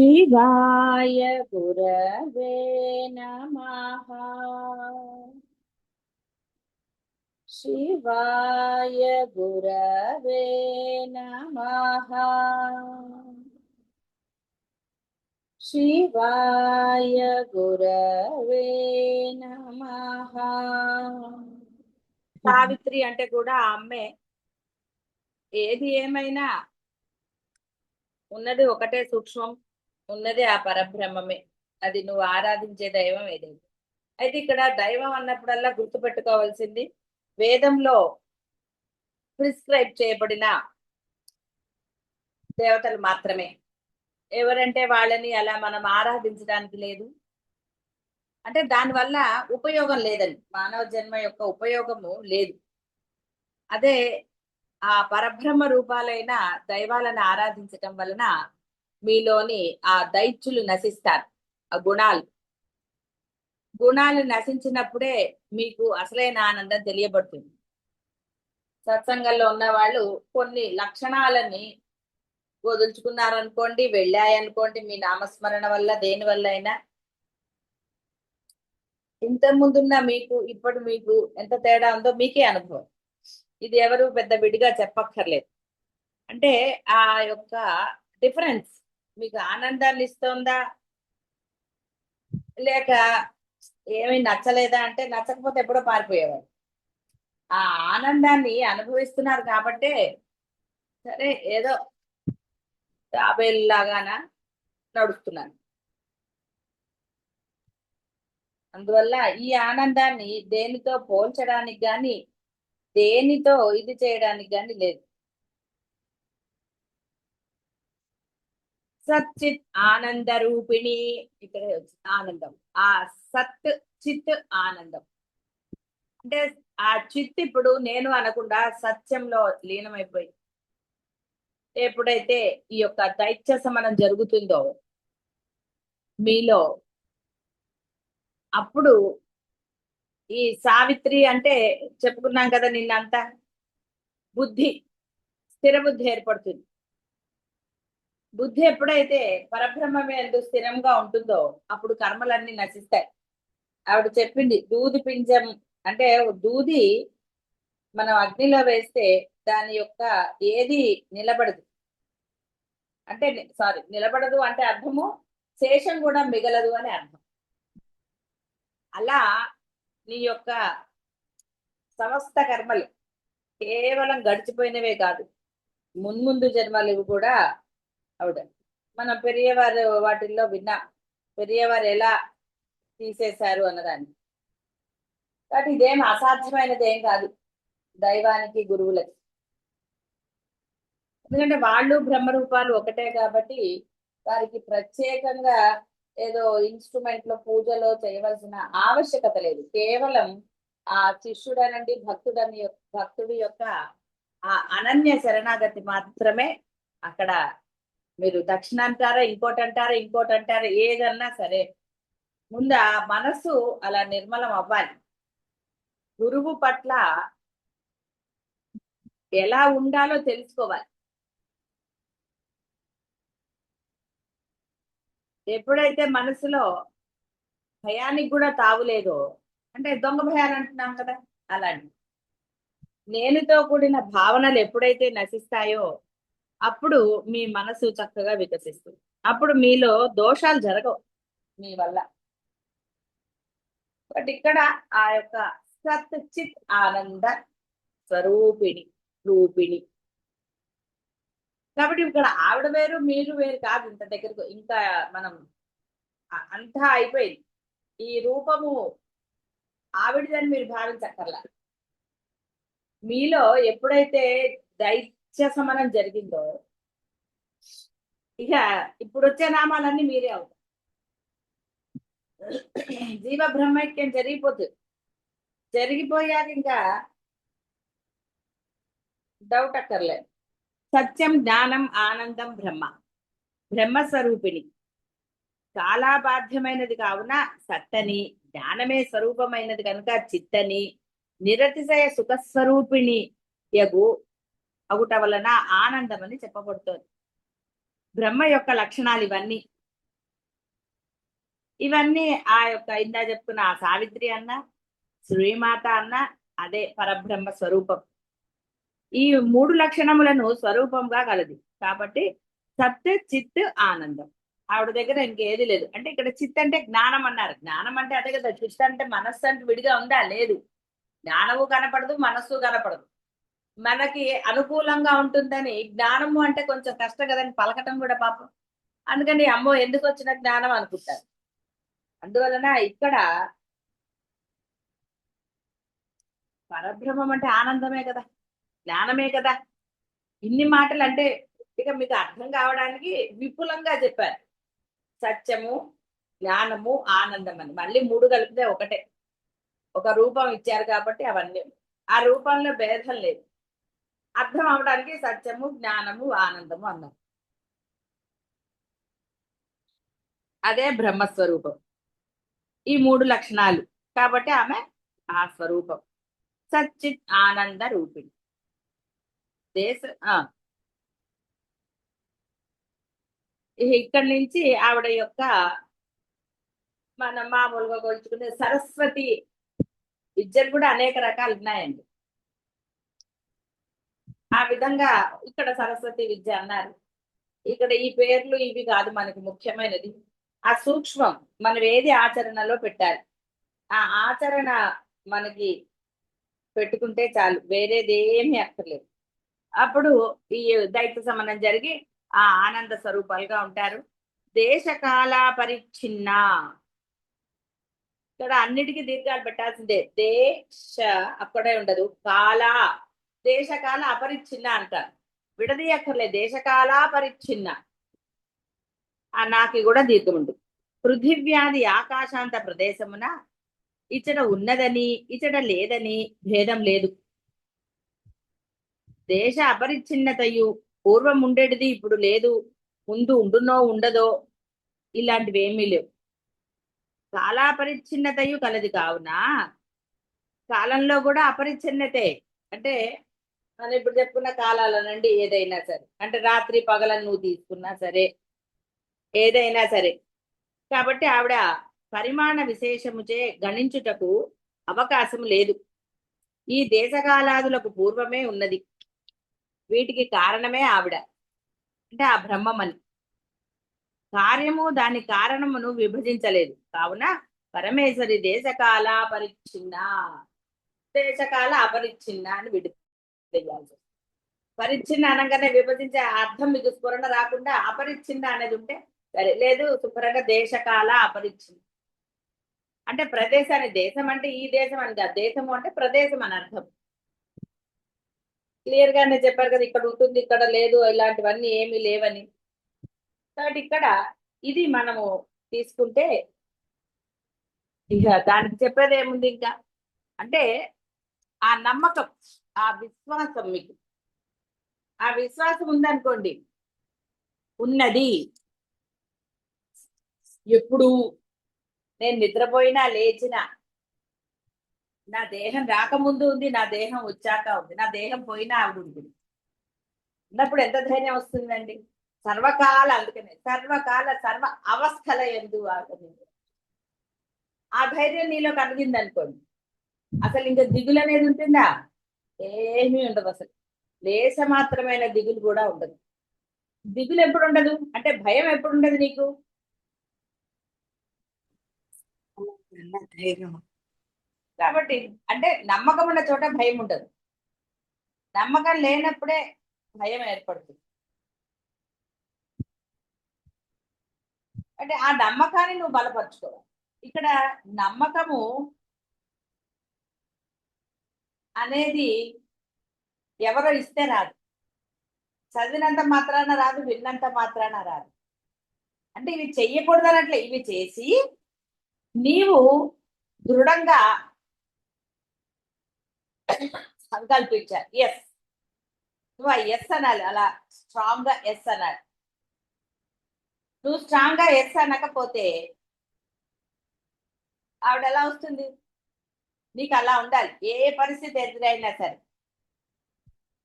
शिवाय गुरवे नमः। शिवाय गुरवे नमः। शिवाय गुरवे नमः। సావిత్రి అంటే కూడా ఆ అమ్మే. ఏది ఏమైనా ఉన్నది ఒకటే సూక్ష్మం, ఉన్నది ఆ పరబ్రహ్మమే. అది నువ్వు ఆరాధించే దైవం ఏదైతే. అయితే ఇక్కడ దైవం అన్నప్పుడల్లా గుర్తుపెట్టుకోవాల్సింది వేదంలో ప్రిస్క్రైబ్ చేయబడిన దేవతలు మాత్రమే. ఎవరంటే వాళ్ళని అలా మనం ఆరాధించడానికి లేదు. అంటే దానివల్ల ఉపయోగం లేదని, మానవ జన్మ యొక్క ఉపయోగము లేదు. అదే ఆ పరబ్రహ్మ రూపాలైన దైవాలను ఆరాధించటం వలన మీలోని ఆ దైత్యులు నశిస్తారు. ఆ గుణాలు నశించినప్పుడే మీకు అసలైన ఆనందం తెలియబడుతుంది. సత్సంగంలో ఉన్న వాళ్ళు కొన్ని లక్షణాలని వదులుచుకున్నారనుకోండి, వెళ్ళాయనుకోండి, మీ నామస్మరణ వల్ల దేని వల్ల అయినా, ఇంత ముందున్న మీకు ఇప్పుడు మీకు ఎంత తేడా ఉందో మీకే అనుభవం. ఇది ఎవరు పెద్ద విడిగా చెప్పక్కర్లేదు. అంటే ఆ యొక్క డిఫరెన్స్ మీకు ఆనందాన్ని ఇస్తుందా, లేక ఏమి నచ్చలేదా అంటే నచ్చకపోతే ఎప్పుడో పారిపోయేవారు. ఆ ఆనందాన్ని అనుభవిస్తున్నారు కాబట్టే సరే ఏదో తాబేలులాగానా నడుస్తున్నాను. అందువల్ల ఈ ఆనందాన్ని దేనితో పోల్చడానికి గాని, దేనితో ఇది చేయడానికి గాని లేదు. సచ్చిత్ ఆనంద రూపిణి. ఇక్కడ ఆనందం, ఆ సత్ చిత్ ఆనందం అంటే ఆ చిత్ ఇప్పుడు నేను అనకుండా సత్యంలో లీనమైపోయి ఎప్పుడైతే ఈ యొక్క దైత్య సమనం జరుగుతుందో మీలో, అప్పుడు ఈ సావిత్రి అంటే చెప్పుకున్నాం కదా నిన్నంతా, బుద్ధి, స్థిర బుద్ధి ఏర్పడుతుంది. బుద్ధి ఎప్పుడైతే పరబ్రహ్మమే ఎందు స్థిరంగా ఉంటుందో అప్పుడు కర్మలన్నీ నశిస్తాయి. ఆవిడ చెప్పింది దూది పింజం అంటే దూది మనం అగ్నిలో వేస్తే దాని యొక్క ఏది నిలబడదు. అంటే సారీ, నిలబడదు అంటే అర్థము శేషం కూడా మిగలదు అని అర్థం. అలా నీ యొక్క సమస్త కర్మలు కేవలం గడిచిపోయినవే కాదు, మున్ముందు జన్మలు కూడా ఆవిడ మనం పెరియవారు వాటిల్లో విన్నా, పెరియవారు ఎలా తీసేశారు అన్నదాన్ని. కాబట్టి ఇదేం అసాధ్యమైనది ఏం కాదు దైవానికి గురువులకి. ఎందుకంటే వాళ్ళు బ్రహ్మరూపాలు ఒకటే కాబట్టి వారికి ప్రత్యేకంగా ఏదో ఇన్స్ట్రుమెంట్ లో పూజలో చేయవలసిన ఆవశ్యకత లేదు. కేవలం ఆ శిష్యుడనండి భక్తుడి యొక్క ఆ అనన్య శరణాగతి మాత్రమే అక్కడ. మీరు దక్షిణ అంటారా, ఇంకోటి అంటారా, ఏదన్నా సరే ముందు ఆ మనసు అలా నిర్మలం అవ్వాలి. గురువు పట్ల ఎలా ఉండాలో తెలుసుకోవాలి. ఎప్పుడైతే మనసులో భయానికి కూడా తావులేదో, అంటే దొంగ భయాలు అంటున్నాం కదా, అలాంటి నేనుతో కూడిన భావనలు ఎప్పుడైతే నశిస్తాయో అప్పుడు మీ మనసు చక్కగా వికసిస్తుంది. అప్పుడు మీలో దోషాలు జరగవు మీ వల్ల. బట్ ఇక్కడ ఆ యొక్క సత్ చిత్ ఆనంద స్వరూపిణి రూపిణి. కాబట్టి ఇక్కడ ఆవిడ వేరు మీరు వేరు కాదు. ఇంత దగ్గరకు ఇంకా మనం అంతా అయిపోయింది. ఈ రూపము ఆవిడదని మీరు భావించక్కర్లా. మీలో ఎప్పుడైతే దైత్య సమనం జరిగిందో ఇక ఇప్పుడు వచ్చే నామాలన్నీ మీరే అవుతారు. జీవ బ్రహ్మైక్యం జరిగిపోతుంది. జరిగిపోయాక ఇంకా డౌట్ అక్కర్లేదు. సత్యం జ్ఞానం ఆనందం బ్రహ్మ, బ్రహ్మస్వరూపిణి, చాలా బాధ్యమైనది కావున సత్తని, జ్ఞానమే స్వరూపమైనది కనుక చిత్తని, నిరతిశయ సుఖస్వరూపిణి యగు అగుట వలన ఆనందం అని చెప్పబడుతోంది. బ్రహ్మ యొక్క లక్షణాలు ఇవన్నీ. ఇవన్నీ ఆ యొక్క ఇందా చెప్పుకున్న ఆ సావిత్రి అన్న శ్రీమాత అన్న అదే పరబ్రహ్మ స్వరూపం. ఈ 3 లక్షణములను స్వరూపంగా కలది కాబట్టి సత్ చిత్ ఆనందం. ఆవిడ దగ్గర ఇంకేది లేదు. అంటే ఇక్కడ చిత్ అంటే జ్ఞానం అన్నారు. జ్ఞానం అంటే అదే కదా. చిత్ అంటే మనస్సు అంటే విడిగా ఉందా? లేదు. జ్ఞానము కనపడదు, మనస్సు కనపడదు. మనకి అనుకూలంగా ఉంటుందని జ్ఞానము అంటే కొంచెం కష్టం కదండి పలకటం కూడా పాపం. అందుకని అమ్మో ఎందుకు వచ్చిన జ్ఞానం అనుకుంటారు. అందువలన ఇక్కడ పరబ్రహ్మం అంటే ఆనందమే కదా, జ్ఞానమే కదా. ఇన్ని మాటలు అంటే ఇక మీకు అర్థం కావడానికి విపులంగా చెప్పారు. సత్యము, జ్ఞానము, ఆనందం అని మళ్ళీ 3 కలిపితే ఒకటే. ఒక రూపం ఇచ్చారు కాబట్టి అవన్నీ ఆ రూపంలో భేదం లేదు. అర్థం అవడానికి సత్యము, జ్ఞానము, ఆనందము అన్నారు. అదే బ్రహ్మస్వరూపం. ఈ 3 లక్షణాలు కాబట్టి ఆమె ఆ స్వరూపం సచ్చిత్ ఆనంద రూపిణి. దేశ ఇక్కడి నుంచి ఆవిడ యొక్క మనం మామూలుగా కొలుచుకునే సరస్వతి విద్యలు కూడా అనేక రకాలు ఉన్నాయండి. ఆ విధంగా ఇక్కడ సరస్వతి విద్య అన్నారు. ఇక్కడ ఈ పేర్లు ఇవి కాదు మనకి ముఖ్యమైనది. ఆ సూక్ష్మం మనం ఏది ఆచరణలో పెట్టాలి. ఆ ఆచరణ మనకి పెట్టుకుంటే చాలు, వేరేది ఏమీ అక్కర్లేదు. అప్పుడు ఈ దైత్య సమనం జరిగి ఆ ఆనంద స్వరూపాలుగా ఉంటారు. దేశకాల పరిచ్ఛిన్న. ఇక్కడ అన్నిటికీ దీర్ఘాలు పెట్టాల్సిందే. దేశ అక్కడే ఉండదు, కాల దేశకాల అపరిచ్ఛిన్న అంటారు. విడదీయక్కర్లేదు. దేశకాల పరిచ్ఛిన్న ఆ నాకి కూడా దీర్ఘం ఉంటుంది. పృథివ్యాది ఆకాశాంత ప్రదేశమున ఇచ్చట ఉన్నదని ఇచ్చట లేదని భేదం లేదు. దేశ అపరిచ్ఛిన్నతయు పూర్వం ఉండేటిది ఇప్పుడు లేదు, ముందు ఉండునో ఉండదో ఇలాంటివి ఏమీ లేవు. కాలాపరిచ్ఛిన్నతయు కలది కావున కాలంలో కూడా అపరిచ్ఛిన్నతే. అంటే మనం ఇప్పుడు చెప్పుకున్న కాలాలనండి ఏదైనా సరే, అంటే రాత్రి పగలని నువ్వు తీసుకున్నా సరే, ఏదైనా సరే. కాబట్టి ఆవిడ పరిమాణ విశేషముచే గణించుటకు అవకాశం లేదు. ఈ దేశకాలాదులకు పూర్వమే ఉన్నది. వీటికి కారణమే ఆవిడ, అంటే ఆ బ్రహ్మమని. కార్యము దాని కారణమును విభజించలేదు కావున పరమేశ్వరి దేశకాల పరిచ్ఛిన్న, దేశకాల అపరిచ్ఛిన్న అని విడియాల్సి. పరిచ్ఛిన్న అనగానే విభజించే అర్థం మీకు స్ఫురణ రాకుండా అపరిచ్ఛిన్న అనేది ఉంటే సరే, లేదు శుభ్రంగా దేశకాల అపరిచ్ఛిన్న అంటే ప్రదేశాన్ని, దేశం అంటే ఈ దేశం అని కాదు, దేశము అంటే ప్రదేశం అని అర్థం. క్లియర్ గానే చెప్పారు కదా, ఇక్కడ ఉంటుంది ఇక్కడ లేదు ఇలాంటివన్నీ ఏమీ లేవని. కాబట్టి ఇక్కడ ఇది మనము తీసుకుంటే ఇక దానికి చెప్పేది ఏముంది ఇంకా అంటే ఆ నమ్మకం, ఆ విశ్వాసం. మీకు ఆ విశ్వాసం ఉందనుకోండి, ఉన్నది. ఎప్పుడు నేను నిద్రపోయినా లేచినా నా దేహం రాకముందు ఉంది, నా దేహం వచ్చాక ఉంది, నా దేహం పోయినా ఆవిడ ఉంటుంది. ఉన్నప్పుడు ఎంత ధైర్యం వస్తుందండి. సర్వకాల, అందుకనే సర్వకాల సర్వ అవస్థల ఎందు ఆ ధైర్యం నీలో కలిగింది అనుకోండి, అసలు ఇంకా దిగులు అనేది ఉంటుందా? ఏమీ ఉండదు. అసలు లేస మాత్రమైన దిగులు కూడా ఉండదు. దిగులు ఎప్పుడు ఉండదు అంటే భయం ఎప్పుడు ఉండదు నీకు? కాబట్టి అంటే నమ్మకం ఉన్న చోట భయం ఉండదు, నమ్మకం లేనప్పుడే భయం ఏర్పడుతుంది. అంటే ఆ నమ్మకాన్ని నువ్వు బలపరుచుకోవాలి. ఇక్కడ నమ్మకము అనేది ఎవరో ఇస్తే రాదు, చదివినంత మాత్రాన రాదు, విన్నంత మాత్రాన రాదు. అంటే ఇవి చెయ్యకూడదనట్లే, ఇవి చేసి నీవు దృఢంగా సంకల్పించాలి. ఎస్, నువ్వు ఎస్ అనాలి, అలా స్ట్రాంగ్ గా ఎస్ అనాలి. నువ్వు స్ట్రాంగ్ గా ఎస్ అనకపోతే ఆవిడ ఎలా వస్తుంది? నీకు అలా ఉండాలి. ఏ పరిస్థితి ఎదురైనా సరే,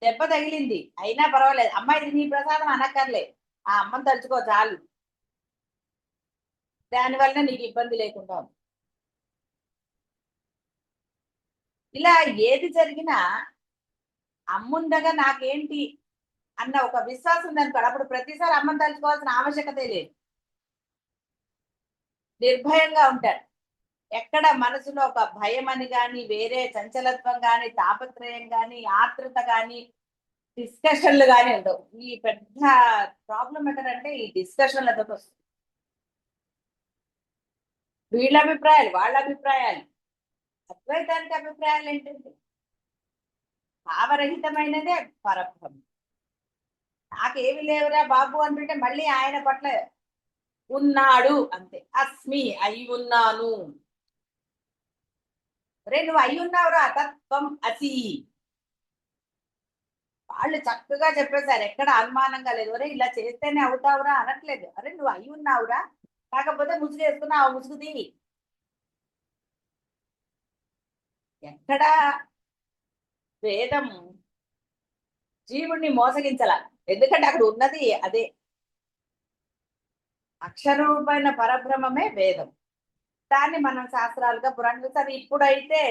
దెబ్బ తగిలింది అయినా పర్వాలేదు, అమ్మ ఇది నీ ప్రసాదం అనక్కర్లే, ఆ అమ్మని తలుచుకో చాలు. దానివల్ల నీకు ఇబ్బంది లేకుండా ఉంది. ఇలా ఏది జరిగినా అమ్ముండగా నాకేంటి అన్న ఒక విశ్వాసం ఉందనుకో, అప్పుడు ప్రతిసారి అమ్మని తలుచుకోవాల్సిన ఆవశ్యకతే లేదు. నిర్భయంగా ఉంటారు. ఎక్కడ మనసులో ఒక భయం అని కానీ, వేరే చంచలత్వం కానీ, తాపత్రయం కానీ, ఆత్రుత కానీ, డిస్కషన్లు కానీ ఉండవు. ఈ పెద్ద ప్రాబ్లం ఏంటంటే ఈ డిస్కషన్లతో వస్తుంది. వీళ్ళ అభిప్రాయాలు, వాళ్ళ అభిప్రాయాలు, అద్వైతానికి అభిప్రాయాలు ఏంటంటే భావరహితమైనదే పరబ్రహ్మం. నాకేమి లేవురా బాబు అంటుంటే మళ్ళీ ఆయన పట్ల ఉన్నాడు అంతే. అస్మి, అయి ఉన్నాను. రే నువ్వు అయి ఉన్నావురా, తత్వం అసి. వాళ్ళు చక్కగా చెప్పేశారు, ఎక్కడ అనుమానంగా లేదు. అరే ఇలా చేస్తేనే అవుతావురా అనట్లేదు. అరే నువ్వు అయి ఉన్నావురా, కాకపోతే ముసుగు వేసుకున్నావు, ముసుగు తీవి. ఎక్కడ వేదం జీవుణ్ణి మోసగించాల, ఎందుకంటే అక్కడ ఉన్నది అదే. అక్షరూపమైన పరబ్రహ్మమే వేదం. దాన్ని మనం శాస్త్రాలుగా పురాణాలు సరే. ఇప్పుడైతే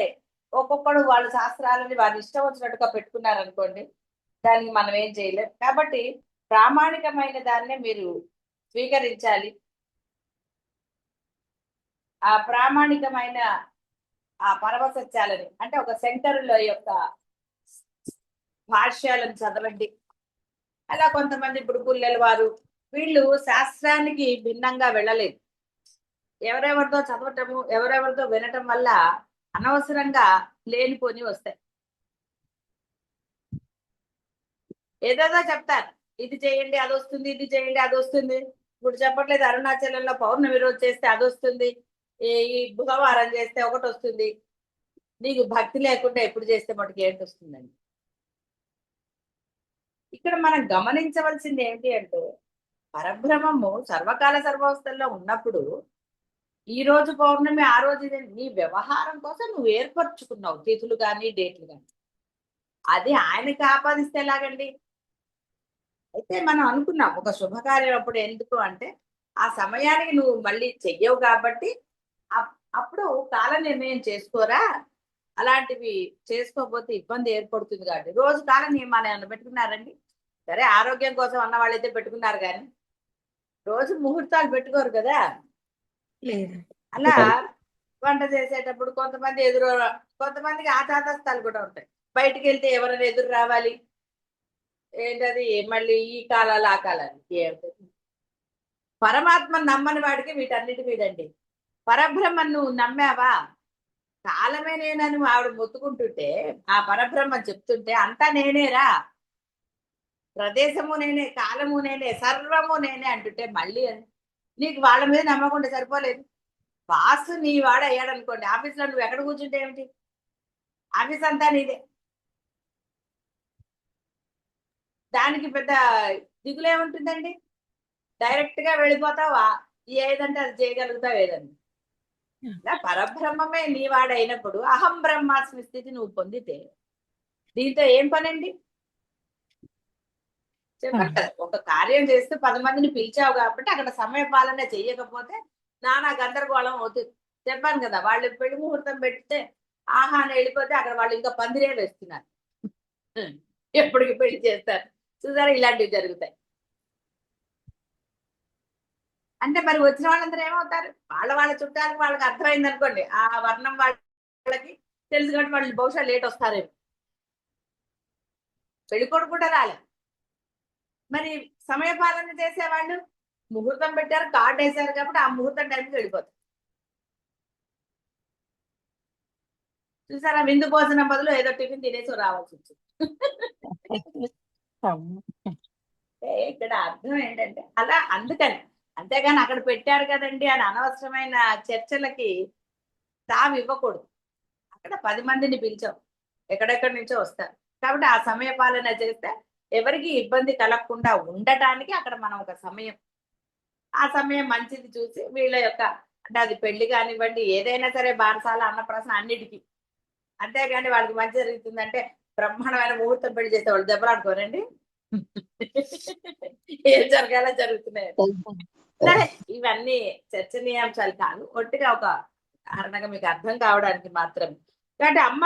ఒక్కొక్కడు వాళ్ళ శాస్త్రాలని వారి ఇష్టం వచ్చినట్టుగా పెట్టుకున్నారనుకోండి, దానికి మనం ఏం చేయలేం. కాబట్టి ప్రామాణికమైన దాన్నే మీరు స్వీకరించాలి. ఆ ప్రామాణికమైన ఆ పరమసత్యాలని, అంటే ఒక శంకరుల యొక్క భాష్యాలను చదవండి. అలా కొంతమంది ఇప్పుడు పుల్లెల వారు వీళ్ళు శాస్త్రానికి భిన్నంగా వెళ్ళలేదు. ఎవరెవరితో చదవటము, ఎవరెవరితో వినటం వల్ల అనవసరంగా లేనిపోని వస్తాయి. ఏదేదో చెప్తారు, ఇది చేయండి అది వస్తుంది, ఇది చేయండి అది వస్తుంది. ఇప్పుడు చెప్పట్లేదు, అరుణాచలంలో పౌర్ణమి రోజు చేస్తే అది వస్తుంది, ఈ బుధవారం చేస్తే ఒకటి వస్తుంది. నీకు భక్తి లేకుండా ఎప్పుడు చేస్తే మటుకు ఏంటి వస్తుందండి? ఇక్కడ మనం గమనించవలసింది ఏంటి అంటే, పరబ్రహ్మము సర్వకాల సర్వవస్థల్లో ఉన్నప్పుడు ఈ రోజు పౌర్ణమి, ఆ రోజు ఇది నీ వ్యవహారం కోసం నువ్వు ఏర్పరచుకున్నావు తిథులు కానీ డేట్లు కానీ. అది ఆయనకి ఆపాదిస్తే ఎలాగండి? అయితే మనం అనుకున్నాం ఒక శుభకార్యం అప్పుడు ఎందుకు అంటే, ఆ సమయానికి నువ్వు మళ్ళీ చెయ్యవు కాబట్టి అప్పుడు కాల నిర్ణయం చేసుకోరా. అలాంటివి చేసుకోకపోతే ఇబ్బంది ఏర్పడుతుంది కాబట్టి రోజు కాల నియమాలు ఏమన్నా పెట్టుకున్నారండి? సరే ఆరోగ్యం కోసం అన్న వాళ్ళైతే పెట్టుకున్నారు, కానీ రోజు ముహూర్తాలు పెట్టుకోరు కదా. లేదు. అలా వంట చేసేటప్పుడు కొంతమంది కొంతమందికి ఆచాతస్థాలు కూడా ఉంటాయి. బయటికి వెళ్తే ఎవరైనా ఎదురు రావాలి, ఏంటది మళ్ళీ ఈ కాలాలు ఆ కాలాలు. ఏమిటది? పరమాత్మ నమ్మని వాడికి వీటన్నిటి మీదండి. పరబ్రహ్మను నువ్వు నమ్మావా, కాలమే నేనని ఆవిడ మొత్తుకుంటుంటే, ఆ పరబ్రహ్మ చెప్తుంటే అంతా నేనేరా, ప్రదేశము నేనే, కాలము నేనే, సర్వము నేనే అంటుంటే మళ్ళీ నీకు వాళ్ళ మీద నమ్మకుండా సరిపోలేదు. బాస్ నీ వాడు అయ్యాడు అనుకోండి, ఆఫీస్లో నువ్వు ఎక్కడ కూర్చుంటే ఏమిటి? ఆఫీస్ అంతా నీదే. దానికి పెద్ద దిగులేముంటుందండి? డైరెక్ట్ గా వెళ్ళిపోతావా, ఏదంటే అది చేయగలుగుతావు ఏదండి. ఇలా పరబ్రహ్మమే నీ వాడైనప్పుడు అహం బ్రహ్మాస్మి స్థితి నువ్వు పొందితే దీంతో ఏం పనండి? చెప్పండి. ఒక కార్యం చేస్తూ 10 మందిని పిలిచావు కాబట్టి అక్కడ సమయ పాలన చెయ్యకపోతే నానా గందరగోళం అవుతుంది. చెప్పాను కదా, వాళ్ళు పెళ్లి ముహూర్తం పెడితే ఆహా అని వెళ్ళిపోతే అక్కడ వాళ్ళు ఇంకా పందిరే వేస్తున్నారు. ఎప్పటికి పెళ్లి చేస్తారు చూసారా, ఇలాంటివి జరుగుతాయి. అంటే మరి వచ్చిన వాళ్ళందరూ ఏమవుతారు? వాళ్ళ చుట్టాలకు వాళ్ళకి అర్థమైంది అనుకోండి, ఆ వర్ణం వాళ్ళకి తెలుసు కాబట్టి వాళ్ళు బహుశా లేట్ వస్తారేమో. పెళ్ళికొడుకు కూడా రాలే. మరి సమయ పాలన చేసేవాళ్ళు ముహూర్తం పెట్టారు, కార్డు వేశారు కాబట్టి ఆ ముహూర్తం టైంకి వెళ్ళిపోతారు. చూసారా, విందు భోజనం బదులు ఏదో టిఫిన్ తినేసి రావాల్సి వచ్చింది. ఇక్కడ అర్థం ఏంటంటే అలా అందుకని, అంతేగాని అక్కడ పెట్టారు కదండి అని అనవసరమైన చర్చలకి తాము ఇవ్వకూడదు. అక్కడ 10 మందిని పిలిచాం, ఎక్కడెక్కడి నుంచో వస్తారు కాబట్టి ఆ సమయ పాలన చేస్తే ఎవరికి ఇబ్బంది కలగకుండా ఉండటానికి అక్కడ మనం ఒక సమయం, ఆ సమయం మంచిది చూసి వీళ్ళ యొక్క, అంటే అది పెళ్లి కానివ్వండి ఏదైనా సరే, బారసాల అన్నప్రాసన అన్నిటికీ. అంతేగాని వాళ్ళకి మంచి జరుగుతుందంటే బ్రహ్మాండమైన ముహూర్తం పెళ్లి చేస్తే వాళ్ళు దెబ్బలాడుకోరండి. ఏం జరగాలో జరుగుతున్నాయి. సరే, ఇవన్నీ చర్చనీయాంశాలు కాదు, ఒట్టిగా ఒక కారణంగా మీకు అర్థం కావడానికి మాత్రం. కాబట్టి అమ్మ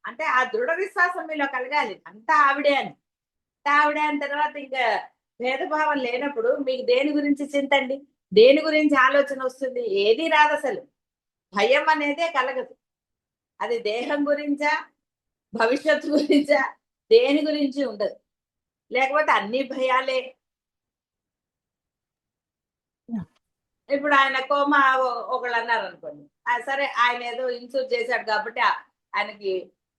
అంటే ఆ దృఢ విశ్వాసం మీలో కలగాలి, అంతా ఆవిడే అని. ఆవిడే అని తర్వాత ఇంకా భేదభావం లేనప్పుడు మీకు దేని గురించి చింతండి, దేని గురించి ఆలోచన వస్తుంది? ఏది రాదు అసలు. భయం అనేదే కలగదు. అది దేహం గురించా, భవిష్యత్తు గురించా, దేని గురించి ఉండదు. లేకపోతే అన్ని భయాలే. ఇప్పుడు ఆయన కోమా ఒకళ్ళు అన్నారు అనుకోండి, సరే ఆయన ఏదో ఇన్సూర్ చేశాడు కాబట్టి ఆయనకి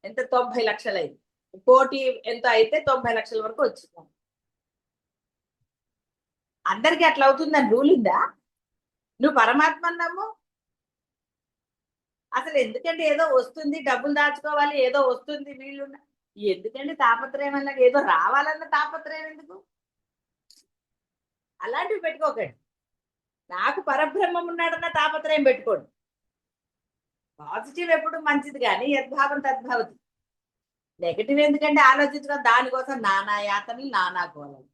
ఎంత 90 లక్షలు అయింది, కోటి ఎంత అయితే 90 లక్షల వరకు వచ్చింది. అందరికి అట్లా అవుతుందని రూల్ ఉందా? నువ్వు పరమాత్మ నమ్ము. అసలు ఎందుకంటే ఏదో వస్తుంది, డబ్బులు దాచుకోవాలి, ఏదో వస్తుంది, వీళ్ళు ఎందుకండి తాపత్రయం అన్నది, ఏదో రావాలన్న తాపత్రయం ఎందుకు? అలాంటివి పెట్టుకోకండి. నాకు పరబ్రహ్మం ఉన్నాడన్న తాపత్రయం పెట్టుకోండి. పాజిటివ్ ఎప్పుడు మంచిది, కానీ యద్భావం తద్భవతి. నెగటివ్ ఎందుకంటే ఆలోచించడం, దానికోసం నానా యాతనలు, నానా గోళలు.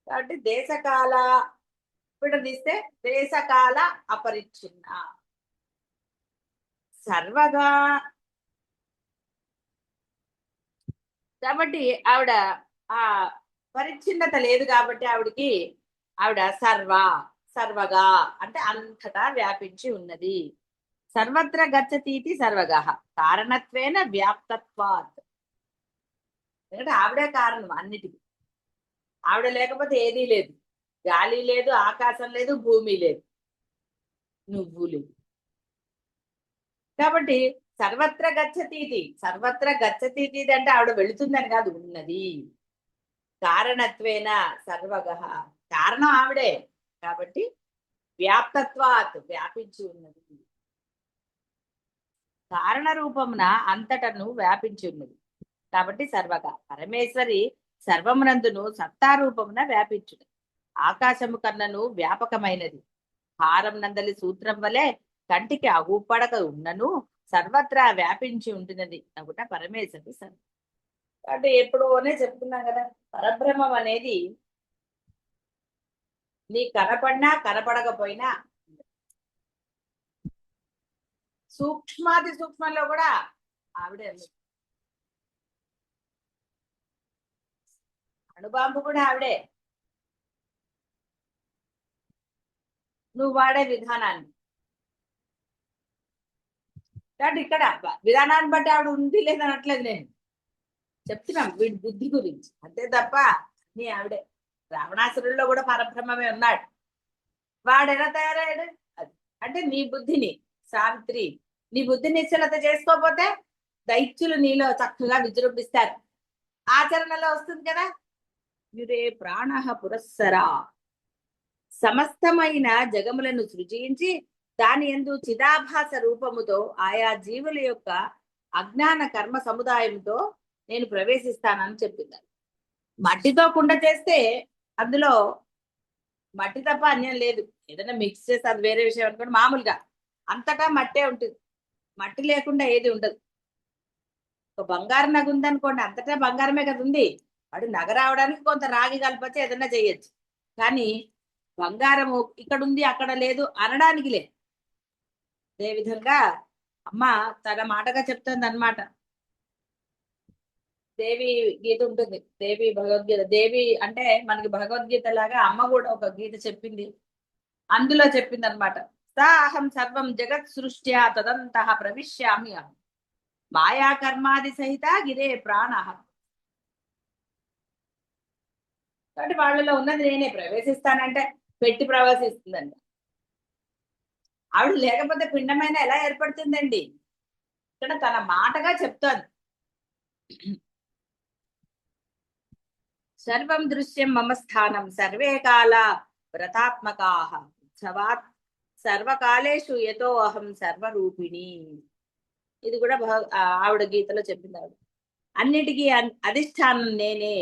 కాబట్టి దేశకాల విడదీస్తే దేశకాల అపరిచ్ఛిన్న సర్వగా. కాబట్టి ఆవిడ ఆ పరిచ్ఛిన్నత లేదు కాబట్టి ఆవిడ సర్వగా అంటే అంతటా వ్యాపించి ఉన్నది. సర్వత్ర గచ్చతీతి సర్వగః కారణత్వేన వ్యాప్తత్వాత్. ఎందుకంటే ఆవిడే కారణం అన్నిటికీ. ఆవిడ లేకపోతే ఏదీ లేదు. గాలి లేదు, ఆకాశం లేదు, భూమి లేదు, నువ్వు లేదు. కాబట్టి సర్వత్ర గచ్చతీతి, సర్వత్ర గచ్చతీతి అంటే ఆవిడ వెళుతుందని కాదు, ఉన్నది. కారణత్వేన సర్వగః కారణం ఆవిడే కాబట్టి వ్యాప్తత్వాత్ వ్యాపించి ఉన్నది. కారణ రూపమున అంతటను వ్యాపించి ఉన్నది కాబట్టి సర్వగా. పరమేశ్వరి సర్వమునందును సత్తారూపమున వ్యాపించును. ఆకాశము కన్నను వ్యాపకమైనది. హారం నందలి సూత్రం వలె కంటికి అగుపడక ఉన్నను సర్వత్రా వ్యాపించి ఉంటున్నది అనుకుంటా పరమేశ్వరి సర్వ. అంటే ఎప్పుడోనే చెప్తున్నాం కదా, పరబ్రహ్మం అనేది నీ కనపడినా కనపడకపోయినా సూక్ష్మాది సూక్ష్మంలో కూడా ఆవిడే. అణుబాంబు కూడా ఆవిడే. నువ్వు వాడే విధానాన్ని కాబట్టి ఇక్కడ విధానాన్ని బట్టి ఆవిడ ఉంది లేదనట్లేదు, నేను చెప్తున్నాం వీడి బుద్ధి గురించి అంతే తప్ప నీ ఆవిడే. రావణాసురుల్లో కూడా పరబ్రహ్మమే ఉన్నాడు. వాడు ఎలా తయారయ్యాడు? అది అంటే నీ బుద్ధిని, సావిత్రి నీ బుద్ధిని నిశ్చలత చేసుకోకపోతే దైత్యులు నీలో చక్కగా విజృంభిస్తారు. ఆచరణలో వస్తుంది కదా. యురే ప్రాణ పురస్సరా సమస్తమైన జగములను సృజించి దాని యందు చిదాభాస రూపముతో ఆయా జీవుల యొక్క అజ్ఞాన కర్మ సముదాయంతో నేను ప్రవేశిస్తానని చెప్పింది. మట్టితో కుండ చేస్తే అందులో మట్టి తప్ప అన్యం లేదు. ఏదైనా మిక్స్ చేస్తే అది వేరే విషయం అనుకోండి. మామూలుగా అంతటా మట్టే ఉంటుంది, మట్టి లేకుండా ఏది ఉండదు. ఒక బంగారు నగ ఉందనుకోండి, అంతటా బంగారమే కదా ఉంది. వాడు నగ రావడానికి కొంత రాగి కలపచ్చు, ఏదైనా చేయొచ్చు. కానీ బంగారము ఇక్కడ ఉంది అక్కడ లేదు అనడానికి లేదు. అదేవిధంగా అమ్మ తన మాటగా చెప్తుంది అనమాట. దేవి గీత ఉంటుంది, దేవి భగవద్గీత. దేవి అంటే మనకి భగవద్గీత లాగా అమ్మ కూడా ఒక గీత చెప్పింది. అందులో చెప్పింది అనమాట, సా అహం సర్వం జగత్ సృష్ట్యా తదంతః ప్రవిశ్యామి అహం మాయా కర్మాది సహిత గిరే ప్రాణ. కాబట్టి వాళ్ళలో ఉన్నది నేనే. ప్రవేశిస్తానంటే పెట్టి ప్రవేశిస్తుందండి. ఆవిడ లేకపోతే పిండమైన ఎలా ఏర్పడుతుందండి? ఇక్కడ తన మాటగా చెప్తోంది. సర్వం దృశ్యం మమ స్థానం సర్వే కాల వ్రతాత్మకాః ఉత్సవాత్ సర్వకాలేషు యతో అహం సర్వరూపిణి. ఇది కూడా ఆవిడ గీతలో చెప్పింది. ఆవిడ అన్నిటికీ అధిష్టానం నేనే,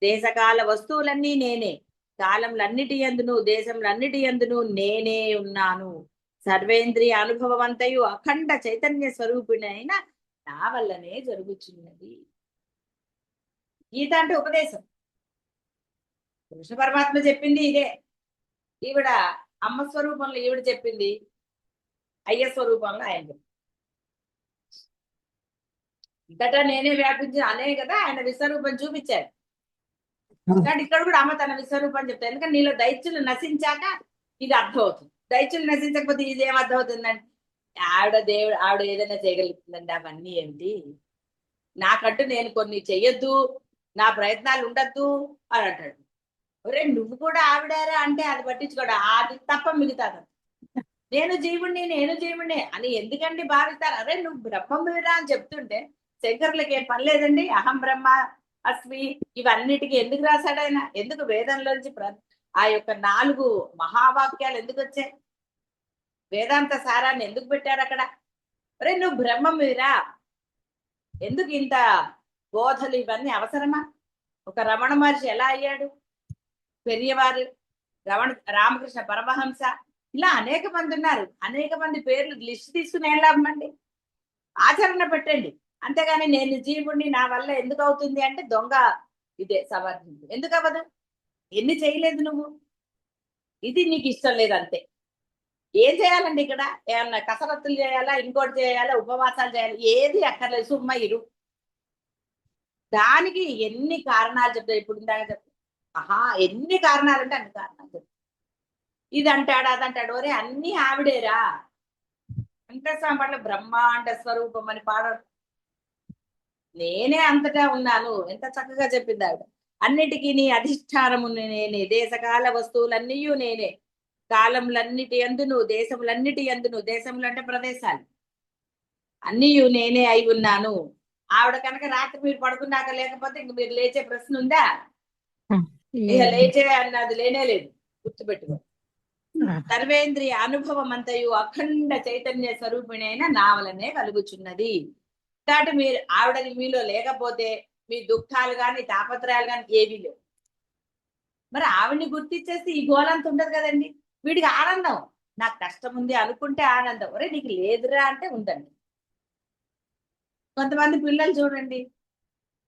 దేశకాల వస్తువులన్నీ నేనే, కాలంలన్నిటి యందును దేశంలన్నిటి యందును నేనే ఉన్నాను. సర్వేంద్రియ అనుభవమంతయు అఖండ చైతన్య స్వరూపిణైన నా వల్లనే జరుగుతున్నది. గీత అంటే ఉపదేశం. కృష్ణ పరమాత్మ చెప్పింది ఇదే. ఈవిడ అమ్మ స్వరూపంలో ఈవిడ చెప్పింది, అయ్య స్వరూపంలో ఆయన చెప్పింది. ఇంతటా నేనే వ్యాపించి అనే కదా ఆయన విశ్వరూపం చూపించారు. కాబట్టి ఇక్కడ కూడా అమ్మ తన విశ్వరూపం చెప్తారు. ఎందుకంటే నీలో దైత్యులు నశించాక ఇది అర్థమవుతుంది. దైత్యులు నశించకపోతే ఇది ఏం అర్థమవుతుందండి? ఆవిడ ఏదైనా చేయగలుగుతుందండి. అవన్నీ ఏంటి, నాకంటూ నేను కొన్ని చెయ్యొద్దు, నా ప్రయత్నాలు ఉండద్దు అని అంటాడు. ఒరే నువ్వు కూడా ఆవిడారా అంటే అది పట్టించుకోడా, అది తప్ప మిగతాది నేను జీవుణ్ణి అని ఎందుకండి భావిస్తారు? అరే నువ్వు బ్రహ్మమురా అని చెప్తుంటే శంకరులకి ఏం పని లేదండి. అహం బ్రహ్మ అస్మి ఇవన్నిటికీ ఎందుకు రాశాడు ఆయన? ఎందుకు వేదంలోంచి ఆ యొక్క 4 మహావాక్యాలు ఎందుకు వచ్చాయి? వేదాంత సారాన్ని ఎందుకు పెట్టారు అక్కడ? అరే నువ్వు బ్రహ్మమురా, ఎందుకు ఇంత బోధలు ఇవన్నీ అవసరమా? ఒక రమణ మహర్షి ఎలా అయ్యాడు? పెరియవారు, రామకృష్ణ పరమహంస, ఇలా అనేక మంది ఉన్నారు. అనేక మంది పేర్లు లిస్ట్ తీసుకుని ఏం లాభం అండి? ఆచరణ పెట్టండి. అంతేగాని నేను జీవుణ్ణి, నా వల్ల ఎందుకు అవుతుంది అంటే దొంగ ఇదే సమర్థించు. ఎందుకు అవ్వదు? ఎన్ని చేయలేదు నువ్వు, ఇది నీకు ఇష్టం లేదు అంతే. ఏం చేయాలండి ఇక్కడ? ఏమన్నా కసరత్తులు చేయాలా, ఇంకోటి చేయాలా, ఉపవాసాలు చేయాలి, ఏది అక్కర్లేదు. సుమ్మ ఇరు. దానికి ఎన్ని కారణాలు చెప్తారు. ఇప్పుడు ఇందాక చెప్తా, ఎన్ని కారణాలు అంటే అన్ని కారణాలు చెప్తారు. ఇది అంటాడు, అదంటాడు. ఒరే అన్ని ఆవిడేరా. వెంకటేశ్వర పట్ల బ్రహ్మాండ స్వరూపం అని పాడారు. నేనే అంతటా ఉన్నాను. ఎంత చక్కగా చెప్పింది ఆవిడ. అన్నిటికీ నీ అధిష్టానము నేనే, దేశకాల వస్తువులన్నీ నేనే, కాలములన్నిటి యందును, దేశములన్నిటి యందును, దేశములు అంటే ప్రదేశాలు, అన్నీ నేనే అయి ఉన్నాను. ఆవిడ కనుక రాత్రి మీరు పడుకున్నాక లేకపోతే ఇంక మీరు లేచే ప్రశ్న ఉందా? ఇక లేచే అన్నది లేనే లేదు. గుర్తుపెట్టుకో. సర్వేంద్రియ అనుభవం అంతయు అఖండ చైతన్య స్వరూపిణి అయిన నా వలనే కలుగుచున్నది. కాబట్టి మీరు ఆవిడని మీలో లేకపోతే మీ దుఃఖాలు కానీ తాపత్రయాలు కానీ ఏవీ లేవు. మరి ఆవిడ్ని గుర్తించేస్తే ఈ గోలంత ఉండదు కదండి. వీడికి ఆనందం, నాకు కష్టం ఉంది అనుకుంటే ఆనందం. ఒరే నీకు లేదురా అంటే ఉందండి. కొంతమంది పిల్లలు చూడండి,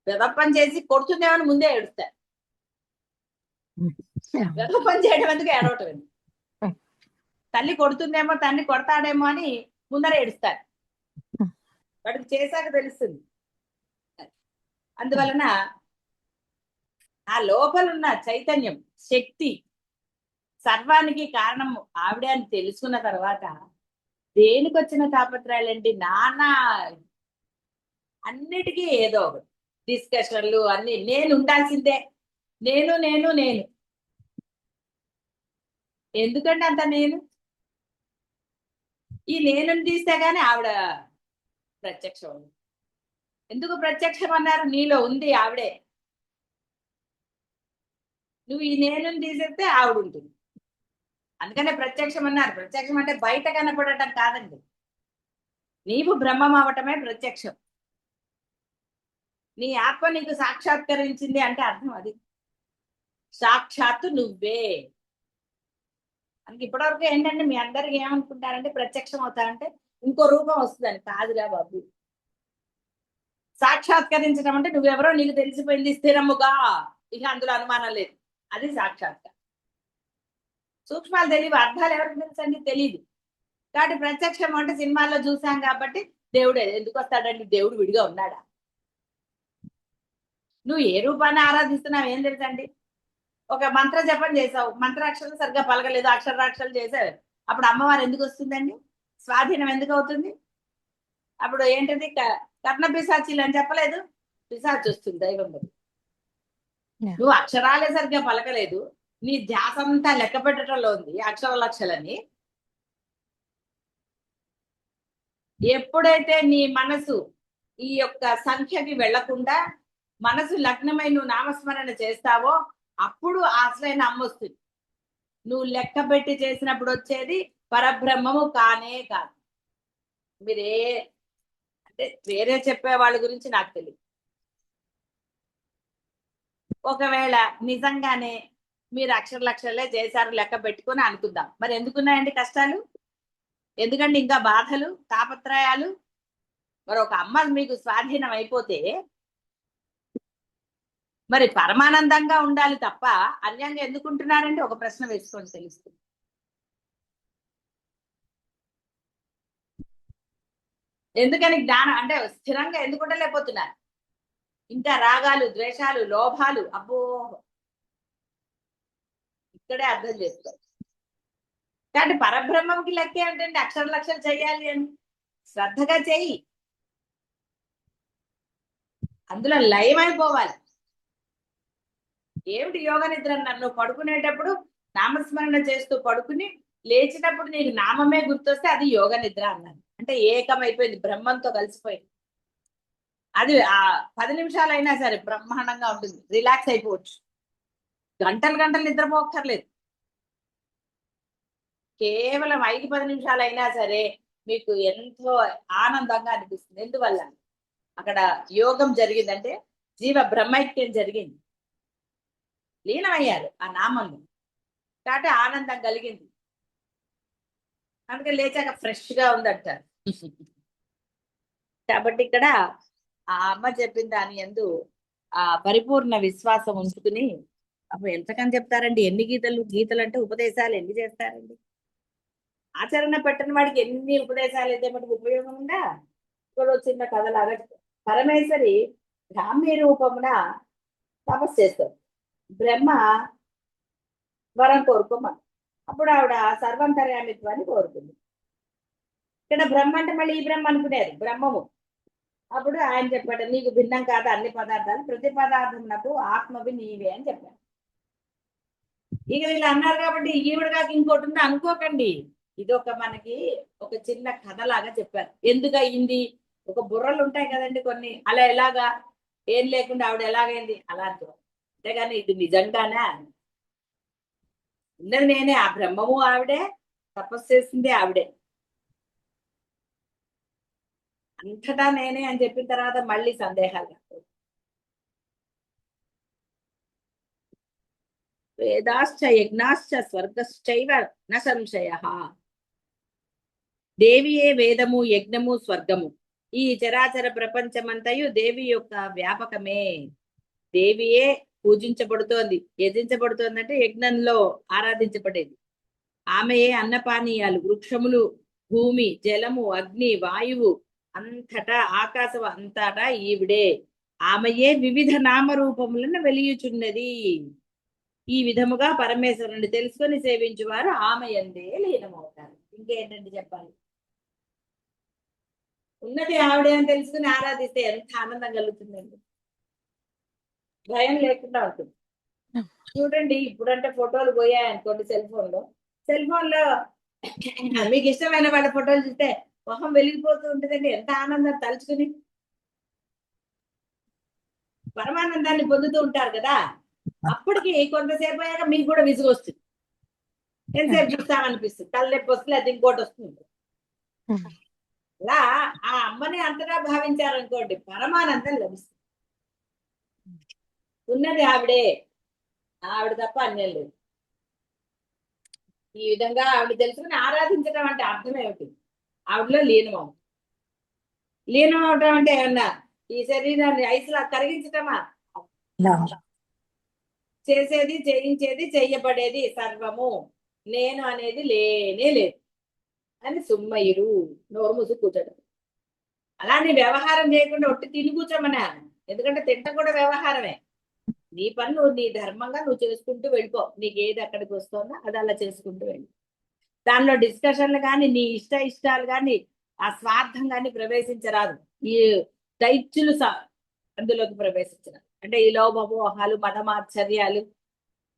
వెదప్పని చేసి కొడుతుందేమని ముందే ఏడుస్తారు. వెదప్పని చేయడం ఎందుకు, ఏడవటం ఎందుకు? తల్లి కొడుతుందేమో, తండ్రి కొడతాడేమో అని ముందర ఏడుస్తారు. వాడికి చేశాక తెలుస్తుంది. అందువలన ఆ లోపలున్న చైతన్యం, శక్తి సర్వానికి కారణం ఆవిడే అని తెలుసుకున్న తర్వాత దేనికి వచ్చిన తాపత్రయాలేంటి? నానా అన్నిటికీ ఏదో ఒకటి డిస్కషన్లు అన్ని. నేను ఉండాల్సిందే, నేను నేను నేను. ఎందుకంటే అంత నేను, ఈ నేను తీస్తే గానీ ఆవిడ ప్రత్యక్షం. ఎందుకు ప్రత్యక్షం అన్నారు? నీలో ఉంది ఆవిడే. నువ్వు ఈ నేను తీసేస్తే ఆవిడ ఉంటుంది. అందుకనే ప్రత్యక్షం అన్నారు. ప్రత్యక్షం అంటే బయట కనపడటం కాదండి. నీవు బ్రహ్మం అవటమే ప్రత్యక్షం. నీ ఆత్మ నీకు సాక్షాత్కరించింది అంటే అర్థం అది. సాక్షాత్తు నువ్వే. అందుకే ఇప్పటివరకు ఏంటంటే మీ అందరికి ఏమనుకుంటారంటే ప్రత్యక్షం అవుతారంటే ఇంకో రూపం వస్తుందని. కాదురా బాబు. సాక్షాత్కరించడం అంటే నువ్వెవరో నీకు తెలిసిపోయింది స్థిరముగా, ఇక అందులో అనుమానం లేదు. అది సాక్షాత్కారం. సూక్ష్మాలు తెలియవు, అర్థాలు ఎవరికి తెలుసండి? తెలియదు. కాబట్టి ప్రత్యక్షం అంటే సినిమాల్లో చూసాం కాబట్టి దేవుడే ఎందుకు వస్తాడండి? దేవుడు విడిగా ఉన్నాడా? నువ్వు ఏ రూపాన్ని ఆరాధిస్తున్నావు ఏం తెలుసండి? ఒక మంత్ర జపం చేసావు, మంత్రాక్షరం సరిగ్గా పలకలేదు, అక్షరాక్షరాలు చేసావు, అప్పుడు అమ్మవారు ఎందుకు వస్తుందండి? స్వాధీనం ఎందుకు అవుతుంది? అప్పుడు ఏంటది? కర్ణ పిశాచీలు అని చెప్పలేదు, పిశాచి వస్తుంది దైవం. నువ్వు అక్షరాలే సరిగ్గా పలకలేదు, నీ ధ్యాస అంతా లెక్క పెట్టడంలో ఉంది అక్షర లక్షలని. ఎప్పుడైతే నీ మనసు ఈ యొక్క సంఖ్యకి వెళ్లకుండా మనసు లగ్నమై నువ్వు నామస్మరణ చేస్తావో అప్పుడు అసలైన అమ్మ వస్తుంది. నువ్వు లెక్క పెట్టి చేసినప్పుడు వచ్చేది పరబ్రహ్మము కానే కాదు. మీరే అంటే వేరే చెప్పే వాళ్ళ గురించి నాకు తెలియదు. ఒకవేళ నిజంగానే మీరు అక్షర లక్షలే చేశారు లెక్క పెట్టుకుని అనుకుందాం, మరి ఎందుకున్నాయండి కష్టాలు? ఎందుకంటే ఇంకా బాధలు, తాపత్రయాలు. మరి ఒక అమ్మ మీకు స్వాధీనం అయిపోతే మరి పరమానందంగా ఉండాలి తప్ప అన్యంగా ఎందుకుంటున్నారండి? ఒక ప్రశ్న వేసుకొని తెలుస్తుంది. ఎందుకని జ్ఞానం అంటే స్థిరంగా ఎందుకు ఉండలేకపోతున్నారు? ఇంకా రాగాలు, ద్వేషాలు, లోభాలు, అబ్బో, ఇక్కడే అర్థం చేసుకో. కాబట్టి పరబ్రహ్మంకి లెక్క ఏంటంటే అక్షర లక్షలు చేయాలి అని శ్రద్ధగా చెయ్యి, అందులో లయమైపోవాలి. ఏమిటి యోగ నిద్ర అన్నారు? నువ్వు పడుకునేటప్పుడు నామస్మరణ చేస్తూ పడుకుని లేచినప్పుడు నీకు నామమే గుర్తొస్తే అది యోగ నిద్ర అన్నారు. అంటే ఏకమైపోయింది, బ్రహ్మంతో కలిసిపోయింది. అది ఆ 10 నిమిషాలైనా సరే బ్రహ్మాండంగా ఉంటుంది, రిలాక్స్ అయిపోవచ్చు. గంటలు గంటలు నిద్రపోక్కర్లేదు, కేవలం 5-10 నిమిషాలు అయినా సరే మీకు ఎంతో ఆనందంగా అనిపిస్తుంది. ఎందువల్ల? అక్కడ యోగం జరిగిందంటే జీవ బ్రహ్మైక్యం జరిగింది, లీనమయ్యారు ఆ నామంలో, కాబట్టి ఆనందం కలిగింది. అందుకే లేచాక ఫ్రెష్ గా ఉందంటారు. కాబట్టి ఇక్కడ ఆ అమ్మ చెప్పిన దాని యందు ఆ పరిపూర్ణ విశ్వాసం ఉంచుకుని, అప్పుడు ఎంతకని చెప్తారండి, ఎన్ని గీతలు, గీతలు అంటే ఉపదేశాలు ఎన్ని చేస్తారండి? ఆచరణ పెట్టని వాడికి ఎన్ని ఉపదేశాలు అయితే మనకు ఉపయోగం ఉందా? ఇక్కడ చిన్న కథలాగా పరమేశ్వరి బ్రాహ్మీ రూపమున తపస్సు చేస్తారు. బ్రహ్మ వరం కోరుకోమని, అప్పుడు ఆవిడ సర్వంతర్యామిత్వాన్ని కోరుకుంది. ఇక్కడ బ్రహ్మ అంటే మళ్ళీ ఈ బ్రహ్మ అనుకునేది బ్రహ్మము. అప్పుడు ఆయన చెప్పాడు, నీకు భిన్నం కాదు అన్ని పదార్థాలు, ప్రతి పదార్థం నాకు ఆత్మవి నీవే అని చెప్పాడు. ఇక వీళ్ళు అన్నారు కాబట్టి ఈవిడ కాక ఇంకోటి ఉంది అనుకోకండి. ఇది ఒక మనకి ఒక చిన్న కథలాగా చెప్పారు. ఎందుకు అయింది? ఒక బుర్రలు ఉంటాయి కదండి కొన్ని, అలా ఎలాగా, ఏం లేకుండా ఆవిడ ఎలాగైంది అలా అనుకో. అంతేగాని ఇది నిజంగానే ఉన్నది నేనే, ఆ బ్రహ్మము ఆవిడే, తపస్సు చేసింది ఆవిడే, అంతటా నేనే అని చెప్పిన తర్వాత మళ్ళీ సందేహాలు. వేదాశ్చ యజ్ఞాశ్చ స్వర్గశ్చైవ న సంశయః. దేవియే వేదము, యజ్ఞము, స్వర్గము. ఈ చరాచర ప్రపంచమంతయు దేవి యొక్క వ్యాపకమే. దేవియే పూజించబడుతోంది, యజించబడుతోంది అంటే యజ్ఞంలో ఆరాధించబడేది. ఆమెయే అన్నపానీయాలు, వృక్షములు, భూమి, జలము, అగ్ని, వాయువు, అంతటా ఆకాశం అంతటా ఈవిడే. ఆమెయే వివిధ నామరూపములను వెలియుచున్నది. ఈ విధముగా పరమేశ్వరుని తెలుసుకొని సేవించువారు ఆమె యందే లీనమవుతారు. ఇంకేంటంటే చెప్పాలి, ఉన్నది ఆవిడే అని తెలుసుకుని ఆరాధిస్తే ఎంత ఆనందం కలుగుతుందండి, భయం లేకుండా ఉంటుంది. చూడండి, ఇప్పుడంటే ఫోటోలు పోయాయనుకోండి సెల్ ఫోన్ లో మీకు ఇష్టమైన వాళ్ళ ఫోటోలు చూస్తే మొహం వెలిగిపోతూ ఉంటుందండి, ఎంత ఆనందం తలుచుకుని పరమానందాన్ని పొందుతూ ఉంటారు కదా. అప్పటికి కొంతసేపు అయ్యాక మీకు కూడా విసుగు వస్తుంది, ఎంతసేపు చూస్తామనిపిస్తుంది, తలనొప్పి వస్తుంది, అది ఇంకోటి వస్తుంది. అలా ఆ అమ్మని అంతగా భావించారనుకోండి, పరమానందం లభిస్తుంది. ఉన్నది ఆవిడే, ఆవిడ తప్ప అన్యం లేదు. ఈ విధంగా ఆవిడ తెలుసుకుని ఆరాధించడం అంటే అర్థం ఏమిటి? ఆవిడలో లీనం. లీనం అవటం అంటే ఏమన్నా ఈ శరీరాన్ని ఐసులా కరిగించటమా? చేసేది, చేయించేది, చెయ్యబడేది సర్వము నేను అనేది లేనే లేదు అని సుమ్మయ్యుడు నోరు మూసి కూర్చోడం. అలానే వ్యవహారం చేయకుండా ఒట్టి తిని కూర్చోమన్నా, ఎందుకంటే తింటం కూడా వ్యవహారమే. నీ పని నువ్వు నీ ధర్మంగా నువ్వు చేసుకుంటూ వెళ్ళిపో, నీకు ఏది అక్కడికి వస్తుందో అది అలా చేసుకుంటూ వెళ్ళి, దానిలో డిస్కషన్లు కానీ నీ ఇష్టాలు కానీ ఆ స్వార్థం కానీ ప్రవేశించరాదు. ఈ దైత్యులు అందులోకి ప్రవేశించరాదు. అంటే ఈ లోభమోహాలు, మదమాశ్చర్యాలు,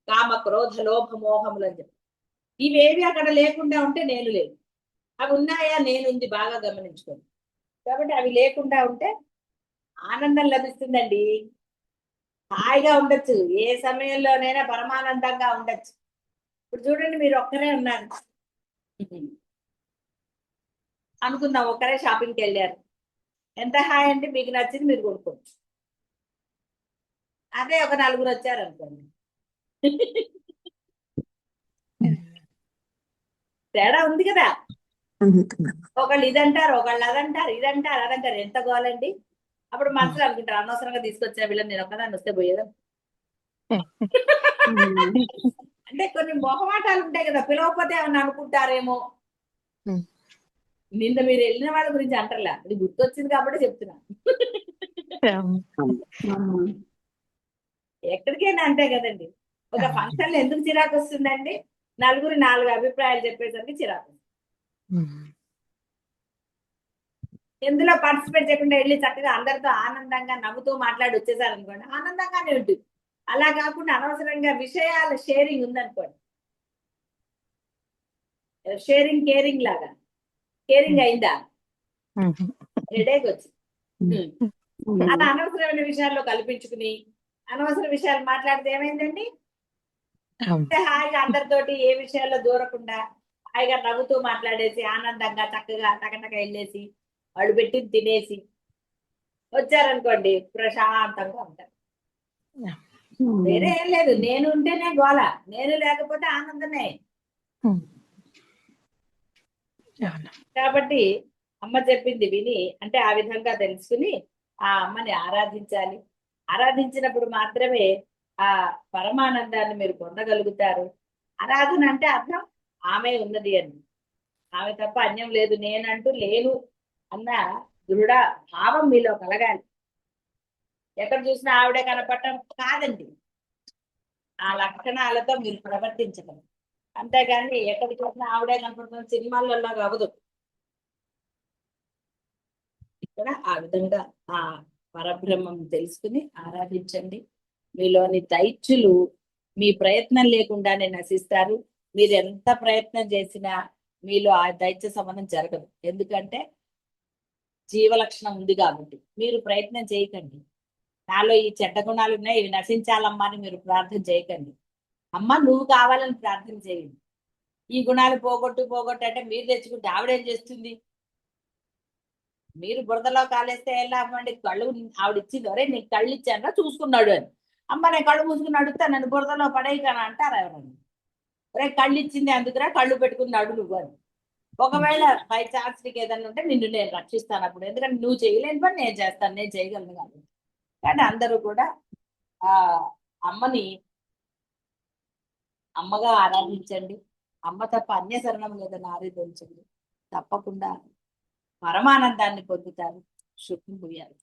కామ క్రోధ లోభ మోహములు అని చెప్పి ఇవేవి అక్కడ లేకుండా ఉంటే నేను లేదు. అవి ఉన్నాయా? నేనుంది, బాగా గమనించుకోండి. కాబట్టి అవి లేకుండా ఉంటే ఆనందం లభిస్తుందండి, హాయిగా ఉండొచ్చు, ఏ సమయంలోనైనా పరమానందంగా ఉండొచ్చు. ఇప్పుడు చూడండి, మీరు ఒక్కరే ఉన్నారు అనుకుందాం, ఒక్కరే షాపింగ్కి వెళ్ళారు, ఎంత హాయ్ అండి, మీకు నచ్చింది మీరు కొనుక్కోవచ్చు. అదే ఒక నలుగురు వచ్చారు అనుకోండి, తేడా ఉంది కదా. ఒకళ్ళు ఇదంటారు, ఒకళ్ళు అదంటారు, ఇదంటారు, అదంటారు, ఎంత గోలండి. అప్పుడు మనసులో అనుకుంటారు, అనవసరంగా తీసుకొచ్చా వీళ్ళని, నేను ఒక్కదాన్ని వస్తే పోయేదా. అంటే కొన్ని మొహమాటాలు ఉంటాయి కదా, పిలవకపోతే ఏమన్నా అనుకుంటారేమో. నిన్న మీరు వెళ్ళిన వాళ్ళ గురించి అంటారులే, అది గుర్తొచ్చింది కాబట్టి చెప్తున్నా. ఎక్కడికైనా అంతే కదండి. ఒక ఫంక్షన్ లో ఎందుకు చిరాకు వస్తుందండి? నలుగురు 4 అభిప్రాయాలు చెప్పేసరికి చిరాకు. ఎందులో పార్టిసిపేట్ చేయకుండా వెళ్ళి చక్కగా అందరితో ఆనందంగా నవ్వుతూ మాట్లాడి వచ్చేసారు అనుకోండి, ఆనందంగానే ఉంటుంది. అలా కాకుండా అనవసరంగా విషయాల షేరింగ్ ఉందనుకోండి, షేరింగ్ కేరింగ్ లాగా. కేరింగ్ అయిందా? హెడేక్ వచ్చింది. అలా అనవసరమైన విషయాల్లో కల్పించుకుని అనవసర విషయాలు మాట్లాడితే ఏమైందండి? హాయిగా అందరితోటి ఏ విషయాల్లో దూరకుండా హాయిగా నవ్వుతూ మాట్లాడేసి ఆనందంగా చక్కగా టకటక వెళ్ళేసి వాళ్ళు పెట్టి తినేసి వచ్చారనుకోండి, ప్రశాంతంగా ఉంటారు. వేరే ఏం లేదు, నేను ఉంటేనే గోల, నేను లేకపోతే ఆనందమే. కాబట్టి అమ్మ చెప్పింది విని, అంటే ఆ విధంగా తెలుసుకుని ఆ అమ్మని ఆరాధించాలి. ఆరాధించినప్పుడు మాత్రమే ఆ పరమానందాన్ని మీరు పొందగలుగుతారు. ఆరాధన అంటే అర్థం ఆమె ఉన్నది అని, ఆమె తప్ప అన్యం లేదు, నేనంటూ లేను అన్న దృఢ భావం మీలో కలగాలి. ఎక్కడ చూసినా ఆవిడే కనపడటం కాదండి, ఆ లక్షణాలతో మీరు ప్రవర్తించగలరు. అంతేగాని ఎక్కడ చూసినా ఆవిడే కనపడుతున్న సినిమాలలో అవ్వదు. ఇక్కడ ఆ విధంగా ఆ పరబ్రహ్మం తెలుసుకుని ఆరాధించండి. మీలోని దైత్యులు మీ ప్రయత్నం లేకుండానే నశిస్తారు. మీరు ఎంత ప్రయత్నం చేసినా మీలో ఆ దైత్య సంబంధం జరగదు. ఎందుకంటే జీవలక్షణం ఉంది కాబట్టి. మీరు ప్రయత్నం చేయకండి, నాలో ఈ చెడ్డ గుణాలు ఉన్నాయి, ఇవి నశించాలమ్మా అని మీరు ప్రార్థన చేయకండి. అమ్మ నువ్వు కావాలని ప్రార్థన చేయండి. ఈ గుణాలు పోగొట్టు అంటే మీరు తెచ్చుకుంటే ఆవిడేం చేస్తుంది? మీరు బురదలో కాలేస్తే ఎలా అమ్మండి? కళ్ళు ఆవిడ ఇచ్చింది, ఒరే నీకు కళ్ళు ఇచ్చాను చూసుకున్నాడు అని. అమ్మ నేను కళ్ళు మూసుకుని అడుగుతా, నన్ను బురదలో పడేయగాని అంటారు ఎవరన్నా? ఒరే కళ్ళు ఇచ్చింది అందుకురా, కళ్ళు పెట్టుకున్నాడు నువ్వు అని. ఒకవేళ బై ఛాన్స్ నీకు ఏదైనా ఉంటే నిన్ను నేను రక్షిస్తాను అప్పుడు, ఎందుకంటే నువ్వు చేయలేని పని నేను చేస్తాను, నేను చేయగలను కాబట్టి. కానీ అందరూ కూడా ఆ అమ్మని అమ్మగా ఆరాధించండి. అమ్మ తప్ప అన్య శరణం లేదని ఆరాధించండి. తప్పకుండా పరమానందాన్ని పొందుతారు. శుభం భూయాలు.